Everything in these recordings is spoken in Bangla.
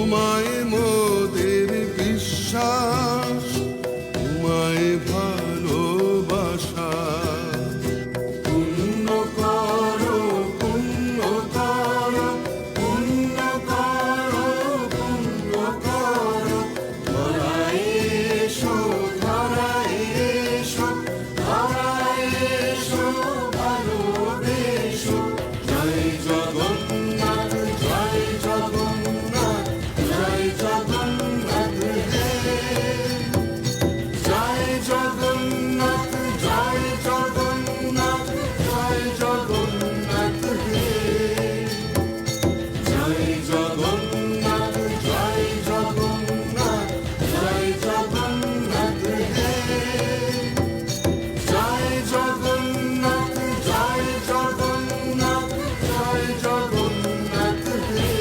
তোমায় মোদের বিশ্বাস, তোমায় ভালোবাসা। পুণ্য করো, পুণ্য করো, পুণ্য করো, পুণ্য করো, ধরায় এসো, ধরায় এসো, ধরায় এসো, ভালোবেসো। জয় জগন্নাথ, জয় জগন্নাথ, জয় জগন্নাথ হে। জয় জগন্নাথ, জয় জগন্নাথ, জয় জগন্নাথ হে। জয় জগন্নাথ, জয় জগন্নাথ, জয় জগন্নাথ হে। জয় জগন্নাথ, জয় জগন্নাথ, জয় জগন্নাথ হে।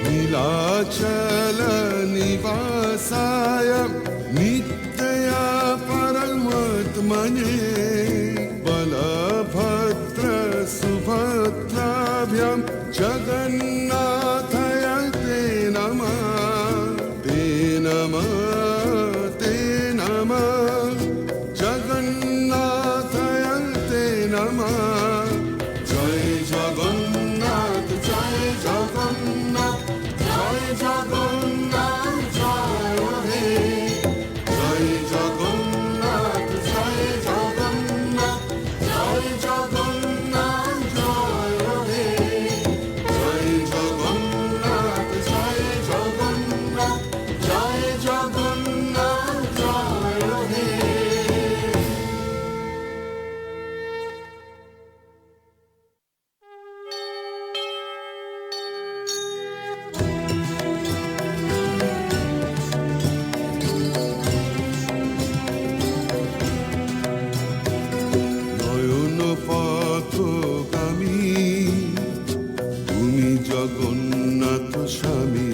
नीलाचल निवासाय नित्या परमात्मने बलभद्र सुभद्राभ्यां जगन्नाथाय ते नमः, ते नमः, ते नमः। जगन्नाथाय ते नमः। जय जगन्नाथ, जय जगन्नाथ, জয় জগন্নাথ, জয় হে। জয় জগন্নাথ, জয় জগন্নাথ, জয় জগন্নাথ, জয় হে। জয় জগন্নাথ, জয় জগন্নাথ, জয় জগন্নাথ, জয় হে। নয়ন পথগামী তুমি জগন্নাথ স্বামী।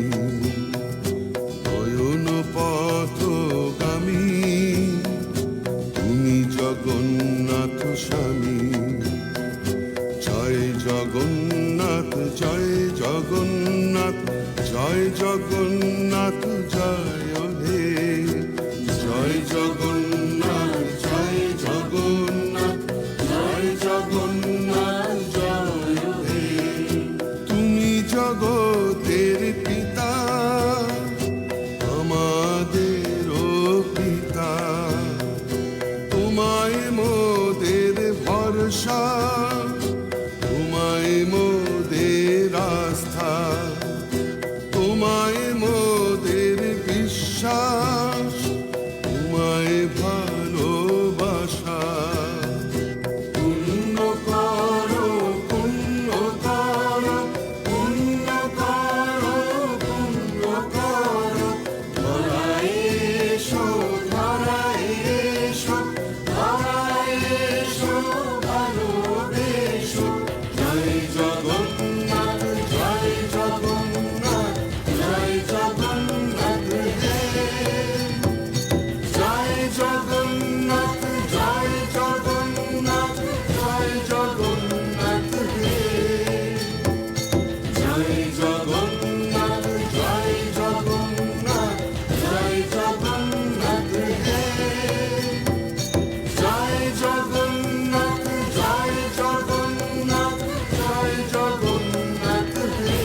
নয়ন পথগামী তুমি জগন্নাথ স্বামী। জয় জগন্নাথ, জয় জগন্নাথ, জয় জগন্নাথ, জয় হে। জয় জগন্নাথ, জয় জগন্নাথ, জয় জগন্নাথ, জয় হে। তুমি জগতের পিতা, আমাদেরও পিতা। তোমায় মোদের ভরসা, তোমায় মোদের আস্থা, তোমায় মোদের বিশ্বাস, তোমায় ভালোবাসা। পুণ্য করো, পুণ্য করো, পুণ্য করো, পুণ্য করো, ধরায় এসো, ধরায় এসো, ধরায় এসো, ভালোবেসো। জয় জগন্নাথ, জয় জগন্নাথ, জয় জগন্নাথ হে। জয় জগন্নাথ, জয় জগন্নাথ, জয় জগন্নাথ হে। জয় জগন্নাথ, জয় জগন্নাথ, জয় জগন্নাথ হে। জয় জগন্নাথ, জয় জগন্নাথ, জয় জগন্নাথ হে।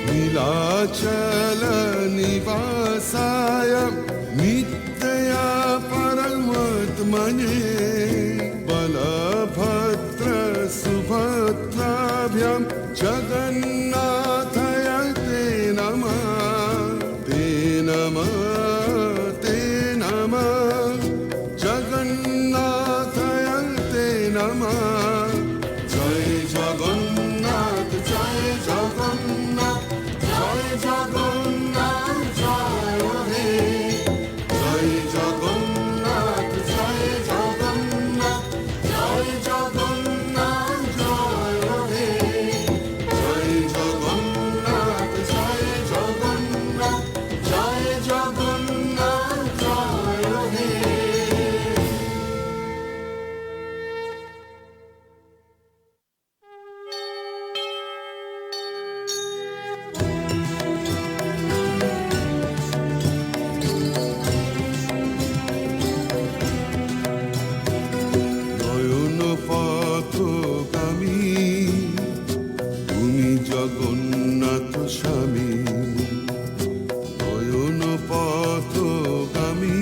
नीलाचल निवासाय नित्या परमात्मने बलभद्र सुभद्राभ्यां जगन्नाथाय ते नमः, ते नमः, ते नमः। जगन्नाथाय ते আমার জয় জগন্নাথ জয় জগন্নাথ জয় জগন্নাথ জয় হে জয় জগন্নাথ জয় জগন্নাথ জয় জগন্নাথ জয় হে জয় জগন্নাথ জয় জগন্নাথ জয় জগন্নাথ জয় হে। নয়ন পথগামী তুমি জগন্নাথ স্বামী নয়ন পথগামী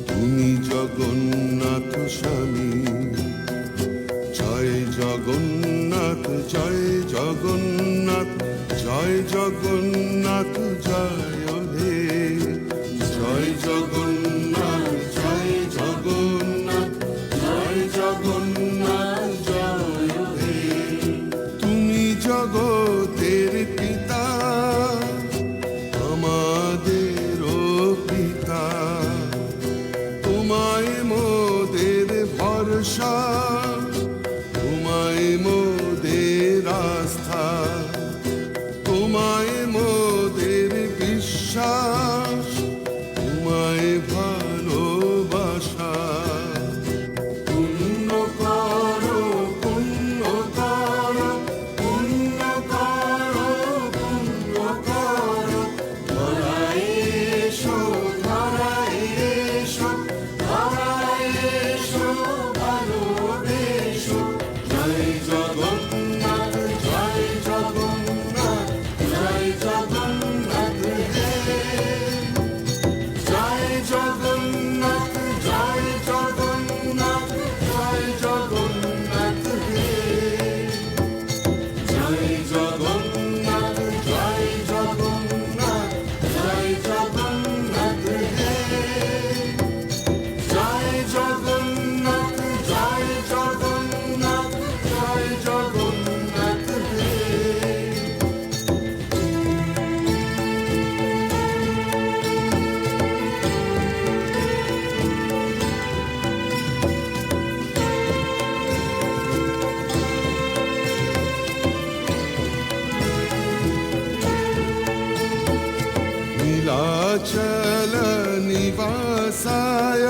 তুমি জগন্নাথ স্বামী জয় জগন্নাথ জয় জগন্নাথ জয় জগন্নাথ জয় হে জয় জগন্নাথ জয় জগন্নাথ জয় জগন্নাথ জয় হে তুমি জগতের পিতা আমাদেরও পিতা তোমায় মোদের ভরসা তোমায় মোদের আস্থা তোমায় মোদের বিশ্বাস তোমায় ভালোবাসা পুণ্য করো পুণ্য করো পুণ্য করো পুণ্য করো ধরায় এসো ধরায় এসো ধরায় এসো ভালোবেসো জয় জগন্নাথ জয় জগন্নাথ জয় জগন্নাথ হে জয় জগন্নাথ জয় জগন্নাথ জয় জগন্নাথ হে জয় জগন্নাথ জয় জগন্নাথ জয় জগন্নাথ হে জয় জগন্নাথ জয় জগন্নাথ জয় জগন্নাথ হে। नीलाचल निवासाय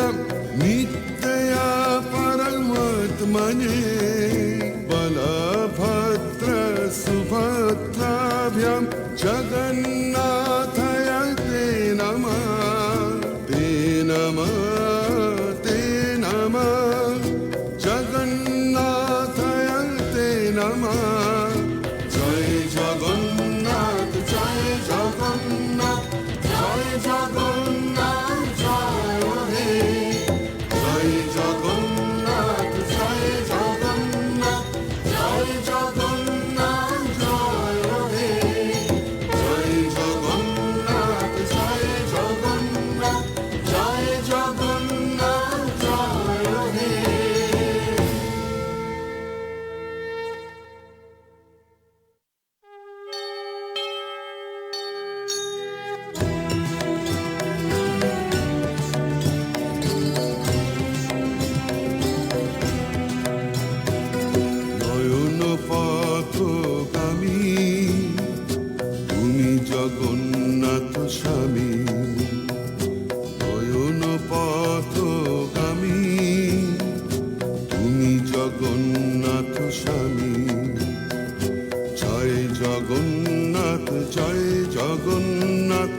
नित्या परमात्मने बलभद्र सुभद्राभ्यां जगन्नाथाय ते नमः ते नमः ते नमः जगन्नाथाय ते नमः जय जगन्नाथ जय जगन्नाथ জয় জগন্নাথ জয় হে জয় জগন্নাথ জয় জগন্নাথ জয় জগন্নাথ জয় হে জয় জগন্নাথ জয় জগন্নাথ জয় জগন্নাথ জয় হে। নয়ন পথগামী তুমি জগন্নাথ স্বামী নয়ন পথগামী তুমি জগন্নাথ স্বামী জয় জগন্নাথ জয় জগন্নাথ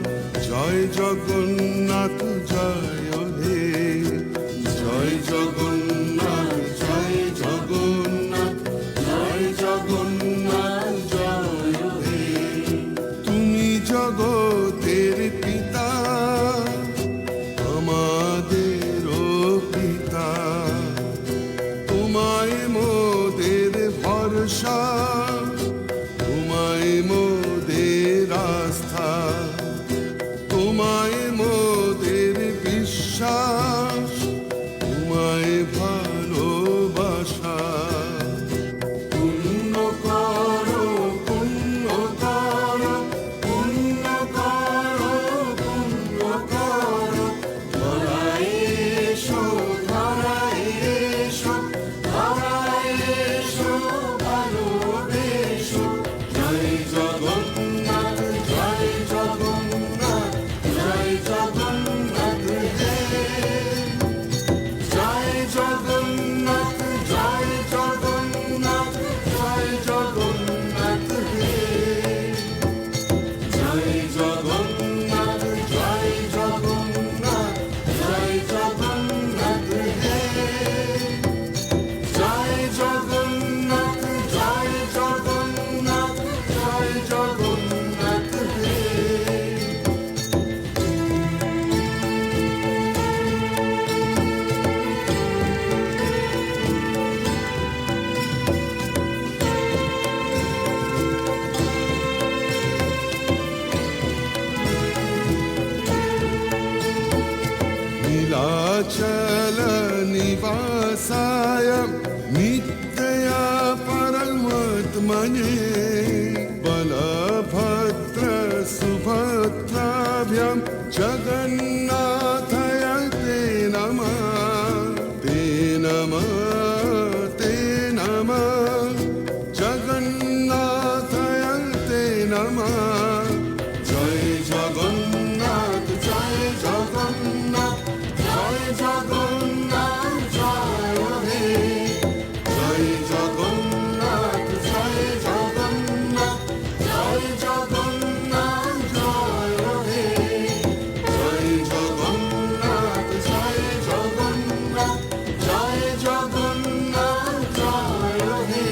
জয় জগন্নাথ জয় হে জয় জগন্নাথ জয় জগন্নাথ জয় জগন্নাথ জয় হে তুমি জগতের পিতা আমাদেরও পিতা তোমায় মোদের ভরসা তোমায় মোদের আস্থা তোমায় মোদের বিশ্বাস निवासाय नित्या परमात्मने बलभद्र सुभद्राभ्यां जगन्नाथाय ते नमः ते नमः ते नमः जगन्नाथाय ते नमः जय जगन्नाथ जय जगन्नाथ जय जगन्नाथ जय हे जय जगन्नाथ जय जगन्नाथ जय जगन्नाथ जय हे जय जगन्नाथ जय जगन्नाथ जय जगन्नाथ जय हे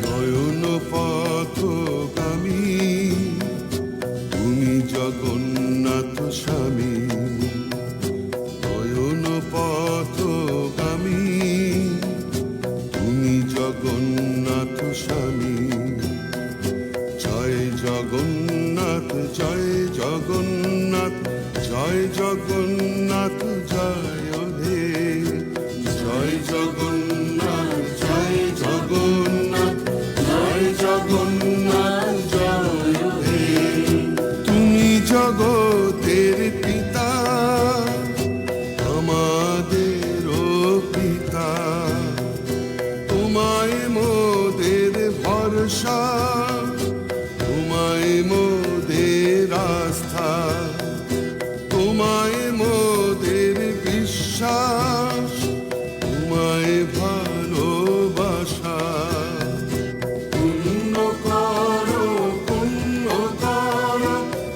নয়ন পথগামী তুমি জগন্নাথ স্বামী নয়ন পথগামী তুমি জগন্নাথ স্বামী জয় জগন্নাথ জয় জগন্নাথ জয় জগন্নাথ জয় হে জয় জগন্নাথ জয় জগন্নাথ জয় জগন্নাথ জয় হে তুমি জগতের পিতা আমাদেরও পিতা তোমায় মোদের ভরসা তোমায় মোদের আস্থা তোমায় মোদের বিশ্বাস তোমায় ভালোবাসা পুণ্য করো পুণ্য করো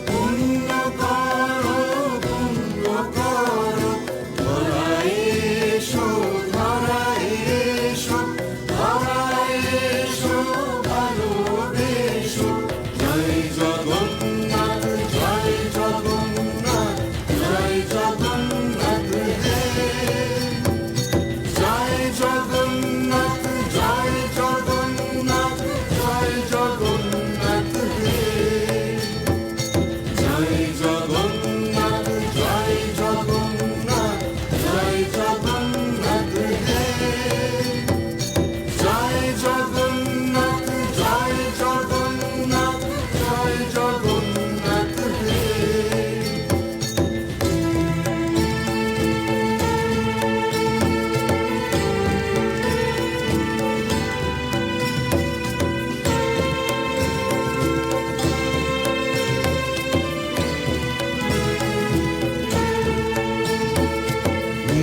পুণ্য করো পুণ্য করো ধরায় এসো ধরায় এসো ধরায় এসো ভালোবেসো জয় জগন্নাথ জয় জগন্নাথ জয় জগন্নাথ হে জয় জগন্নাথ জয় জগন্নাথ জয় জগন্নাথ হে জয় জগন্নাথ জয় জগন্নাথ জয় জগন্নাথ হে জয় জগন্নাথ জয় জগন্নাথ জয় জগন্নাথ হে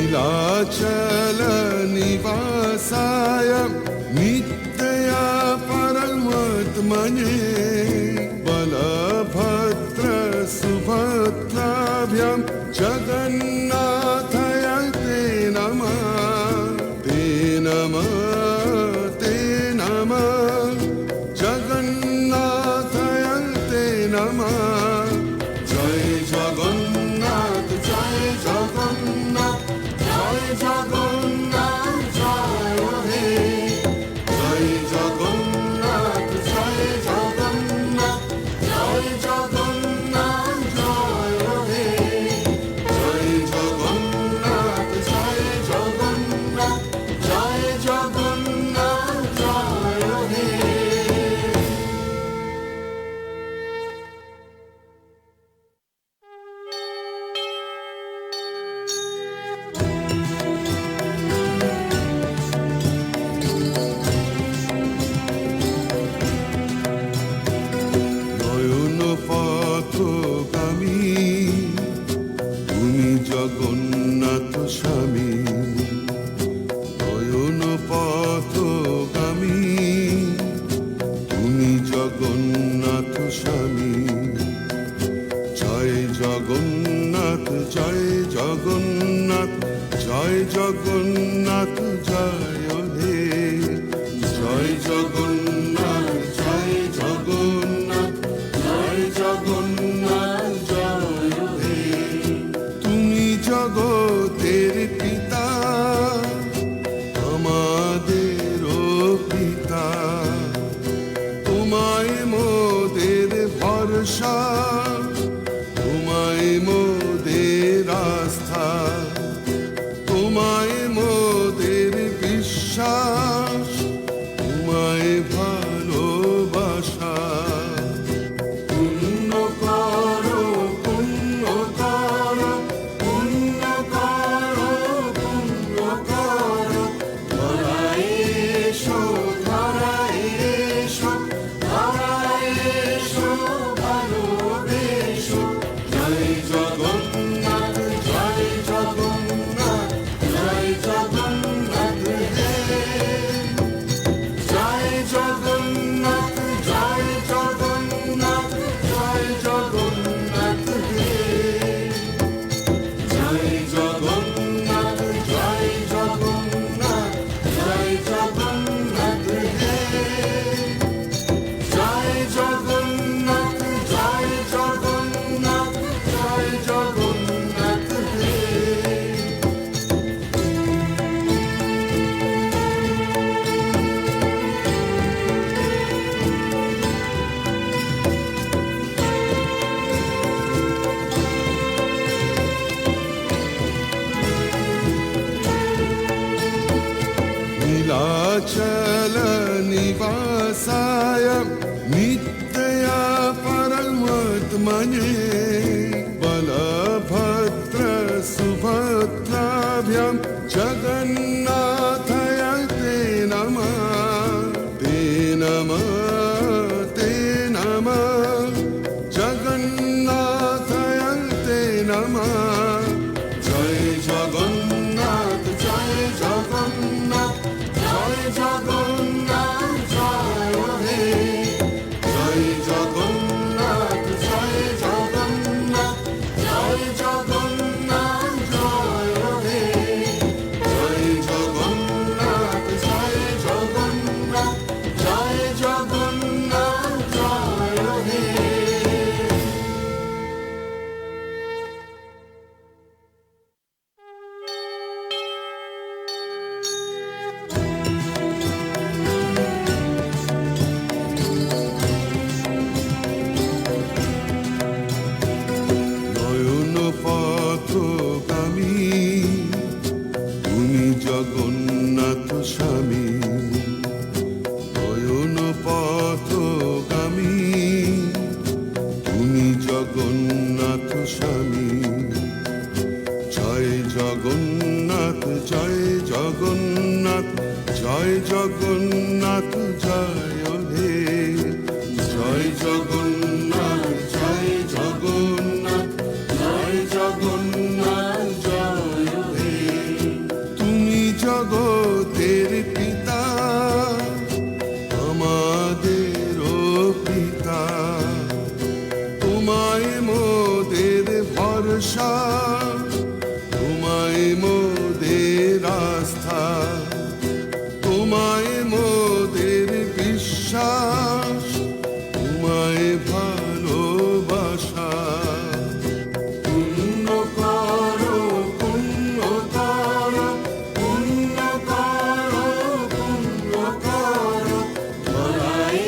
नीलाचल निवासाय नित्या परमात्मने बलभद्र सुभद्राभ्यां जगन्नाथाय ते नमः ते नमः ते नमः जगन्नाथाय ते नमः जय जगन्नाथ जय जगन्नाथ জয় জগন্নাথ জয় হে জয় জগন্নাথ জয় জগন্নাথ জয় জগন্নাথ জয় হে জয় জগন্নাথ জয় জগন্নাথ জয় জগন্নাথ জয় হে নয়ন পথগামী তুমি জগন্নাথ স্বামী নয়ন পথগামী তুমি জগন্নাথ স্বামী জয় জগন্নাথ জয় জগন্নাথ জয় জগন্নাথ জয় হে জয় জগন্নাথ জয় জগন্নাথ জয় জগন্নাথ জয় হে তুমি জগতের निवासाय नित्या परमात्मने बलभद्र सुभद्राभ्यां जगन्नाथाय ते नमः ते नमः ते नमः जगन्नाथाय ते नमः जय जगन्नाथ जय जगन्नाथ जय जगन्नाथ जय हे जय जगन्नाथ जय जगन्नाथ जय जगन्नाथ जय हे जय जगन्नाथ जय जगन्नाथ जय जगन्नाथ जय हे নয়ন পথগামী তুমি জগন্নাথ স্বামী নয়ন পথগামী তুমি জগন্নাথ স্বামী জয় জগন্নাথ জয় জগন্নাথ জয় জগন্নাথ জয় হে জয় জগন্নাথ জয় জগন্নাথ জয় জগন্নাথ জয় হে তুমি জগতের পিতা আমাদেরও পিতা তোমায় মোদের ভরসা তোমায় মোদের আস্থা তোমায় মোদের বিশ্বাস তোমায় ভালোবাসা পুণ্য করো পুণ্য করো পুণ্য করো পুণ্য করো ধরায়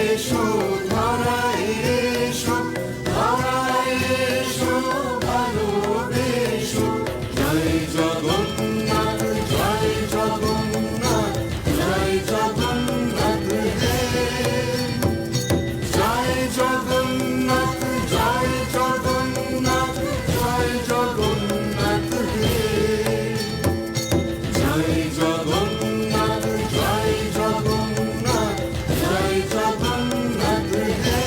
এসো ধরায় এসো ধরায় এসো ভালোবেসো জয় জগন্নাথ জয় জগন্নাথ জয় জগন্নাথ হে জয় জগন্নাথ জয় জগন্নাথ জয় জগন্নাথ হে জয় জগন্নাথ জয় জগন্নাথ জয় জগন্নাথ হে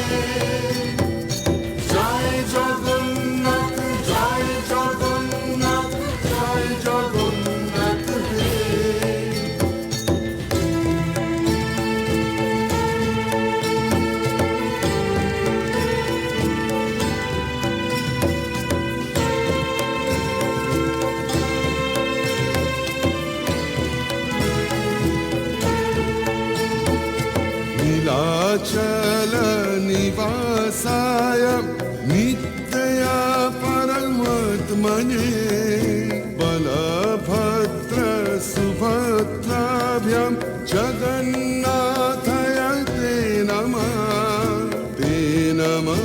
জয় জগন্নাথ জয় জগন্নাথ জয় জগন্নাথ হে नीलाचल निवासाय नित्या परमात्मने बलभद्र सुभद्राभ्यां जगन्नाथाय ते नमः ते नमः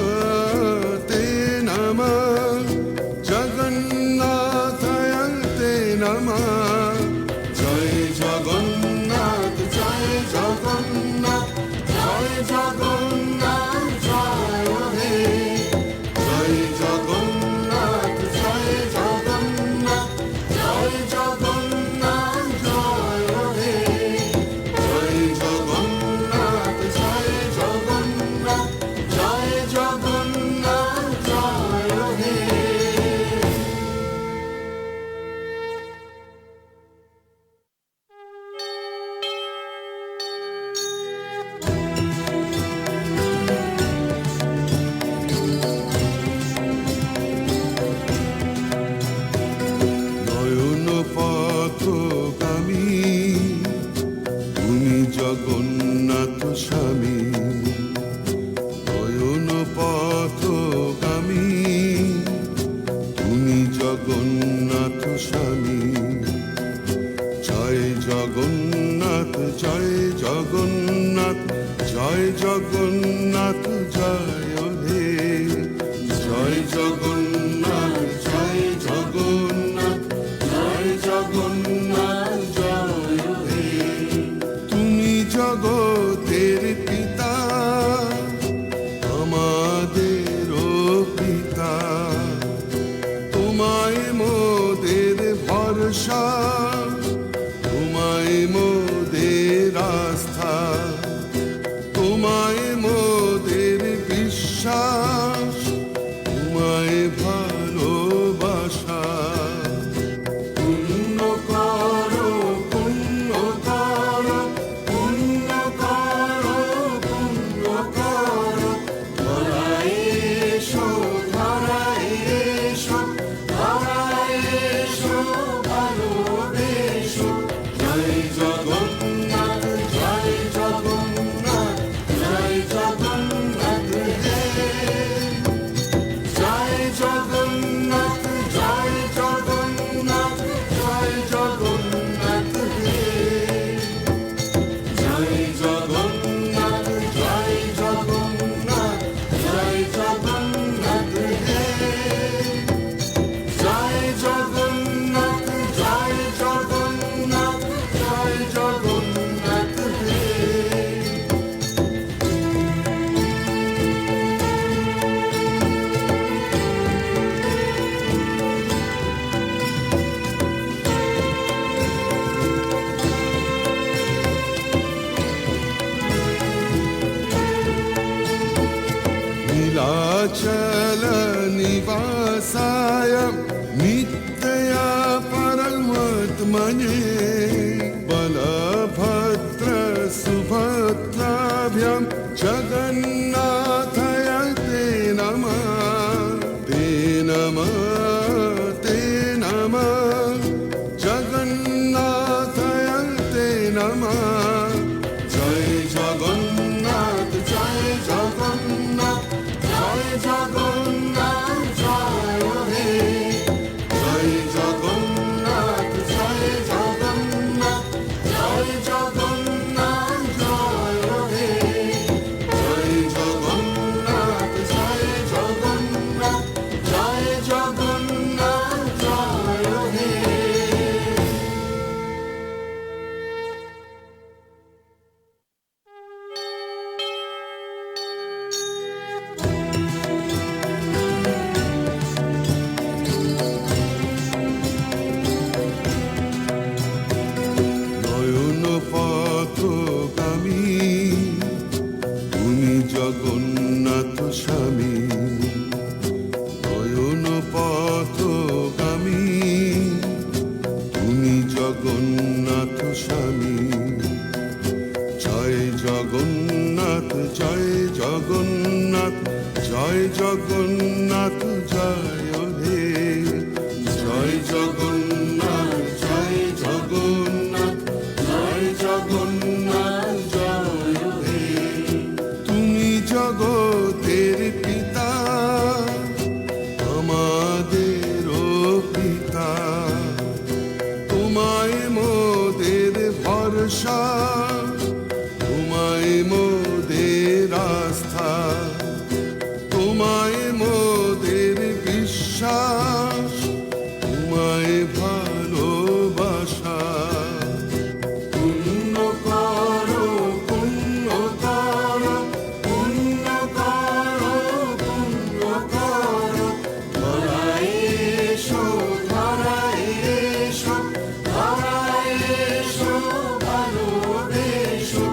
ते नमः जगन्नाथाय ते नमः जय जगन्नाथ जय जगन्नाथ জয় জগন্নাথ জয় হে জয় জগন্নাথ জয় জগন্নাথ জয় জগন্নাথ জয় হে জয় জগন্নাথ জয় জগন্নাথ জয় জগন্নাথ জয় হে নয়ন পথগামী তুমি জগন্নাথ স্বামী নয়ন পথগামী তুমি জগন্নাথ স্বামী জয় জগন্নাথ জয় জগন্নাথ জয় জগন্নাথ জয় হে জয় জগন্নাথ জয় জগন্নাথ জয় জগন্নাথ জয় হে नीलाचल निवासाय नित्या परमात्मने बलभद्र सुभद्राभ्यां जगन्नाथाय ते नमः ते नमः ते नमः जगन्नाथाय ते नमः जय जगन्नाथ जय जगन्नाथ जय जगन्नाथ जय हे जय जगन्नाथ जय जगन्नाथ जय जगन्नाथ जय हे जय जगन्नाथ जय जगन्नाथ जय जगन्नाथ जय हे নয়ন পথগামী তুমি জগন্নাথ স্বামী নয়ন পথগামী তুমি জগন্নাথ স্বামী জয় জগন্নাথ জয় জগন্নাথ জয় জগন্নাথ জয় হে জয় জগন্নাথ জয় জগন্নাথ জয় জগন্নাথ জয় হে তুমি জগতের পিতা আমাদেরও পিতা তোমায় মোদের ভরসা তোমায় মোদের আস্থা তোমায় মোদের বিশ্বাস তোমায় ভালোবাসা পুণ্য করো পুণ্য করো পুণ্য করো পুণ্য করো ধরায় এসো ধরায় এসো ধরায় এসো ভালোবেসো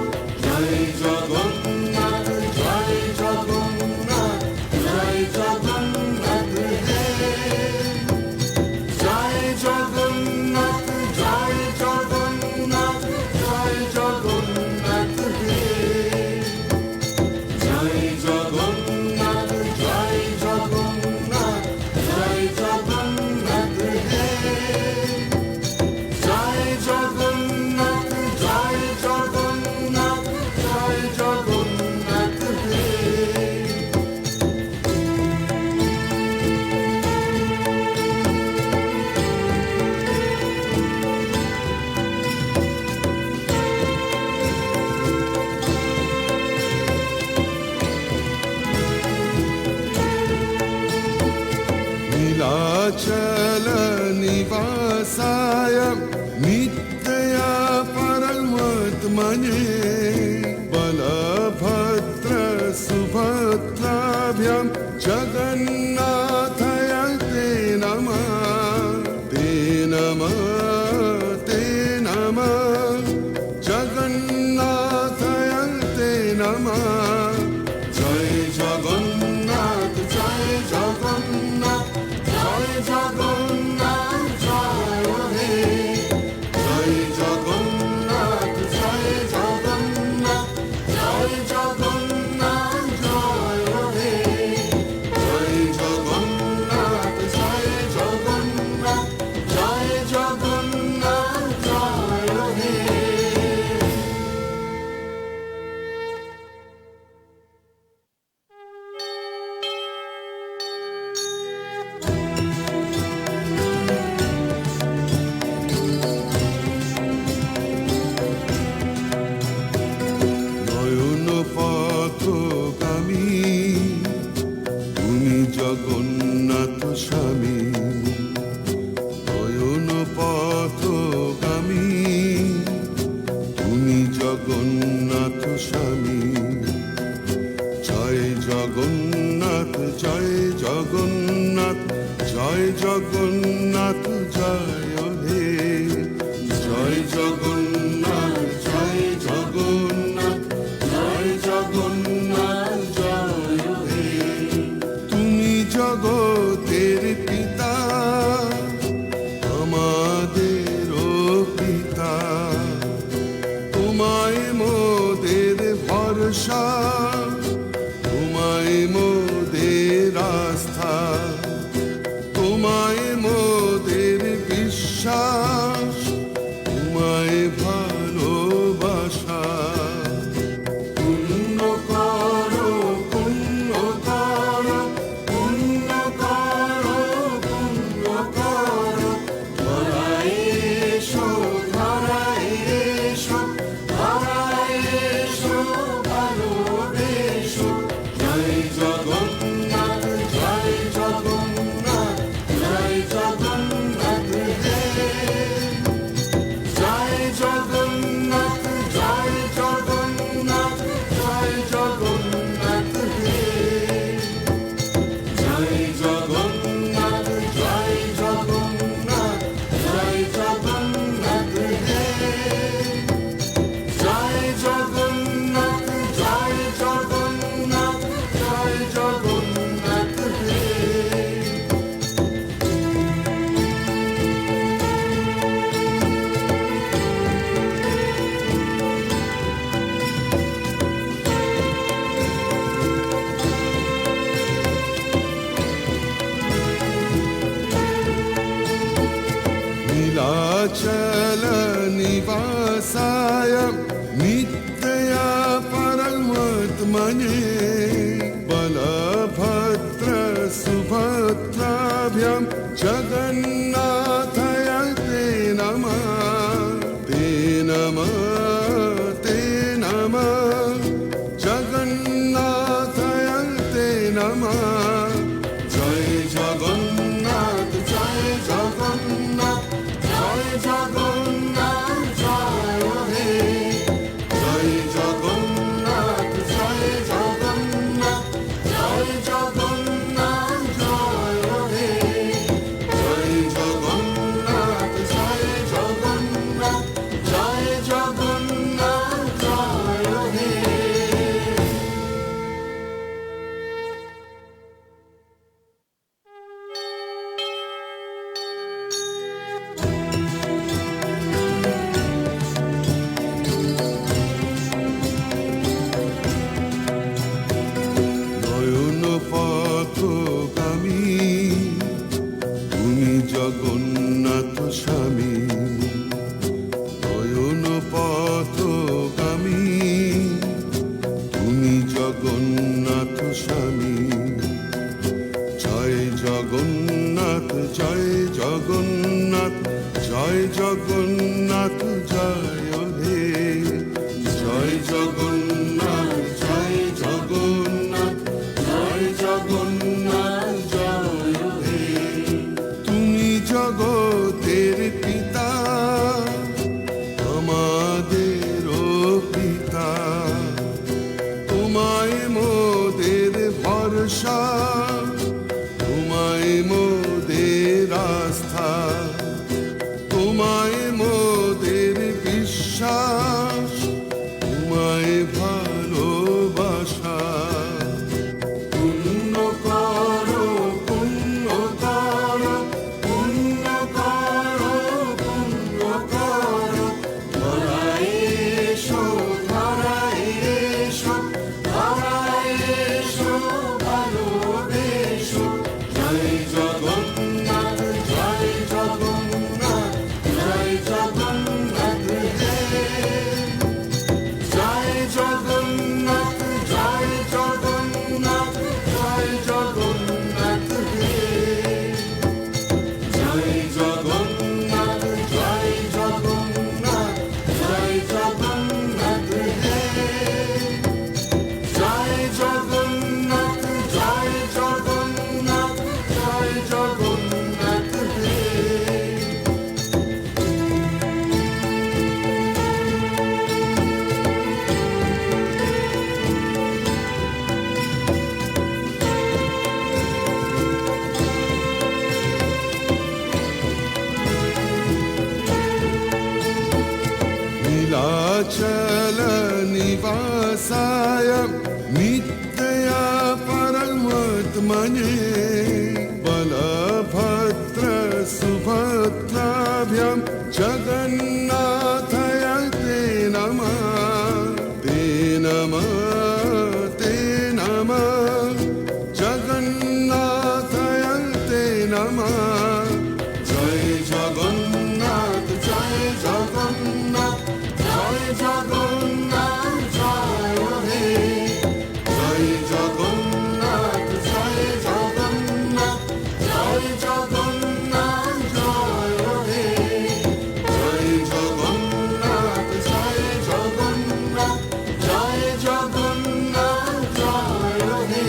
জয় জগন্নাথ জয় জগন্নাথ জয় জগন্নাথ হে জয় জগন্নাথ জয় জগন্নাথ জয় জগন্নাথ হে জয় জগন্নাথ জয় জগন্নাথ জয় জগন্নাথ হে জয় জগন্নাথ জয় জগন্নাথ জয় জগন্নাথ হে नीलाचल निवासाय नित्या परमात्मने बलभद्र सुभद्राभ्यां जगन्नाथाय ते नमः ते नमः ते नमः जगन्नाथाय ते नमः जय जगन्नाथ जय जगन्नाथ জয় জগন্নাথ জয় হে জয় জগন্নাথ জয় জগন্নাথ জয় জগন্নাথ জয় হে জয় ভরসা, তোমায় মোদের আস্থা, তোমায় মোদের বিশ্বাস, তোমায় ভালোবাসা। পুণ্য করো, পুণ্য করো, পুণ্য করো, পুণ্য করো, ধরায় এসো, ধরায় এসো, ধরায় এসো, ভালোবেসো। জয় জগন্নাথ, জয় জগন্নাথ, জয় জগন্নাথ হে। জয় জগন্নাথ, জয় জগন্নাথ, জয় জগন্নাথ হে। জয় জগন্নাথ, জয় জগন্নাথ, জয় জগন্নাথ হে। জয় জগন্নাথ, জয় জগন্নাথ, জয় জগন্নাথ হে। नीलाचल निवासाय नित्या परमात्मने बलभद्र सुभद्राभ्यां जगन्नाथाय ते नमः, ते नमः, ते नमः। जगन्नाथाय ते नमः। जय जगन्नाथ, जय जगन्नाथ, জয় জগন্নাথ, জয় হে। জয় জগন্নাথ, জয় জগন্নাথ, জয় জগন্নাথ, জয় হে। জয় জগন্নাথ, জয় জগন্নাথ, জয় জগন্নাথ, জয় হে। নয়ন পথগামী, তুমি জগন্নাথ স্বামী। নয়ন পথগামী, তুমি জগন্নাথ স্বামী। জয় জগন্নাথ, জয় জগন্নাথ, জয় জগন্নাথ, জয় হে। জয় জগন্নাথ, জয় জগন্নাথ, জয় জগন্নাথ, জয় হে। তুমি জগতের পিতা, আমাদেরও পিতা, তোমায় মোদের ভরসা, তোমায় মোদের আস্থা, তোমায় মোদের বিশ্বাস, তোমায় ভালোবাসা। পুণ্য করো, পুণ্য করো, পুণ্য করো, পুণ্য করো, ধরায় এসো, ধরায় এসো, ধরায় এসো, ভালোবেসো। জয় জগন্নাথ, জয় জগন্নাথ, জয় জগন্নাথ হে। জয় জগন্নাথ, জয় জগন্নাথ, জয় জগন্নাথ হে। জয় জগন্নাথ, জয় জগন্নাথ, জয় জগন্নাথ হে। জয় জগন্নাথ, জয় জগন্নাথ, জয় জগন্নাথ হে। नीलाचल निवासाय नित्या परमात्मने बलभद्र सुभद्राभ्यां जगन्नाथाय ते नमः, ते नमः। জগন্নাথ জয় জগন্নাথ জয় হে জয় জগন্নাথ জয় জগন্নাথ জয় জগন্নাথ জয় হে জয় জগন্নাথ জয় জগন্নাথ জয় জগন্নাথ জয় হে।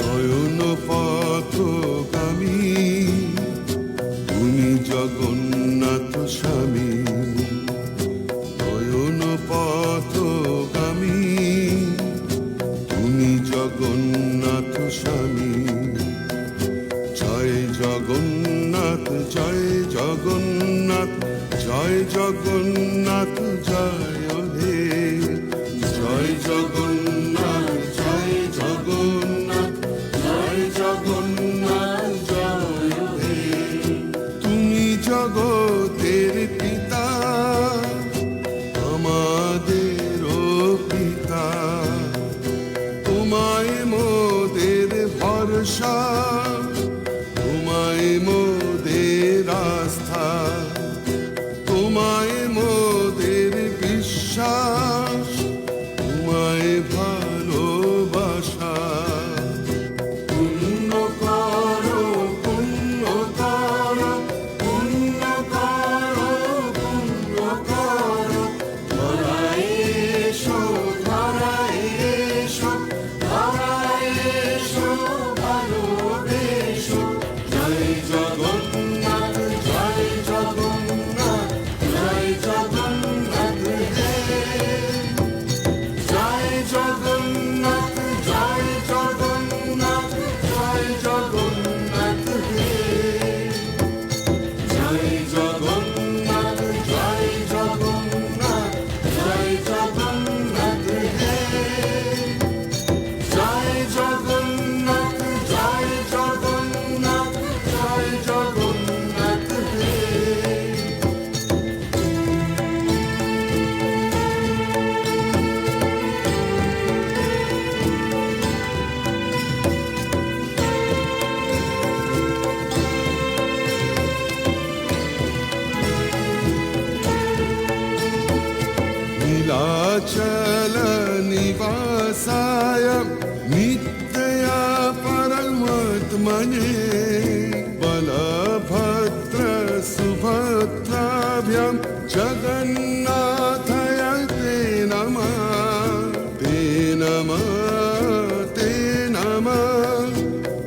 নয়ন পথগামী তুমি জগন্নাথ স্বামী নয়ন পথগামী তুমি জগন্নাথ স্বামী জয় জগন্নাথ জয় জগন্নাথ জয় জগন্নাথ জয় হে জয় জগন্নাথ জয় জগন্নাথ জয় জগন্নাথ জয় হে তুমি জগতের পিতা আমাদেরও পিতা তোমায় মোদের ভরসা তোমায় মোদের আস্থা তোমায় মোদের বিশ্বাস তোমায় ভালোবাসা পুণ্য করো পুণ্য করো পুণ্য করো পুণ্য করো ধরায় এসো ধরায় এসো ধরায় এসো ভালোবেসো জয় জগন্নাথ জয় জগন্নাথ জয় জগন্নাথ হে জয় জগন্নাথ জয় জগন্নাথ জয় জগন্নাথ হে জয় জগন্নাথ জয় জগন্নাথ জয় জগন্নাথ হে জয় জগন্নাথ জয় জগন্নাথ জয় জগন্নাথ হে। नीलाचल निवासाय नित्या परमात्मने बलभद्र सुभद्राभ्यां जगन्नाथाय ते नमः ते नमः ते नमः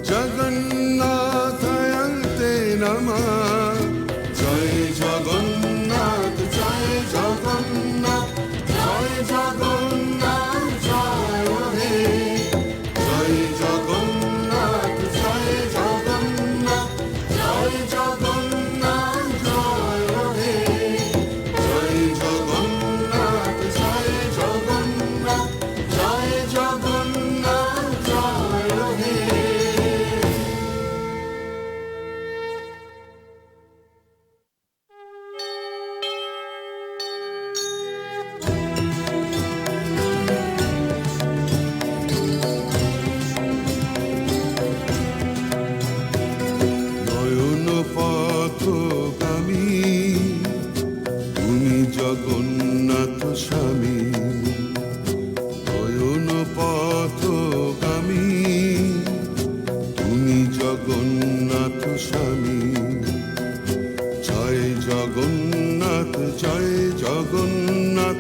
जगन्नाथाय ते नमः जय जगन्नाथ जय जगन्नाथ জয় জগন্নাথ জয় হে জয় জগন্নাথ জয় জগন্নাথ জয় জগন্নাথ জয় হে জয় জগন্নাথ জয় জগন্নাথ জয় জগন্নাথ জয় হে। নয়ন পথগামী তুমি জগন্নাথ স্বামী নয়ন পথগামী তুমি জগন্নাথ স্বামী জয় জগন্নাথ জয় জগন্নাথ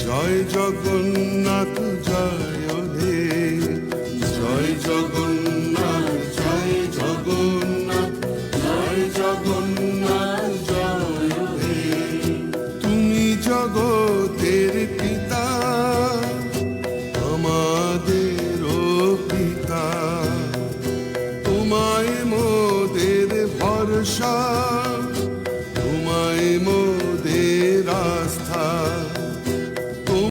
জয় জগন্নাথ জয় হে জয় জগন্নাথ জয় জগন্নাথ জয় জগন্নাথ জয় হে তুমি জগতের পিতা আমাদেরও পিতা তোমায় মোদের ভরসা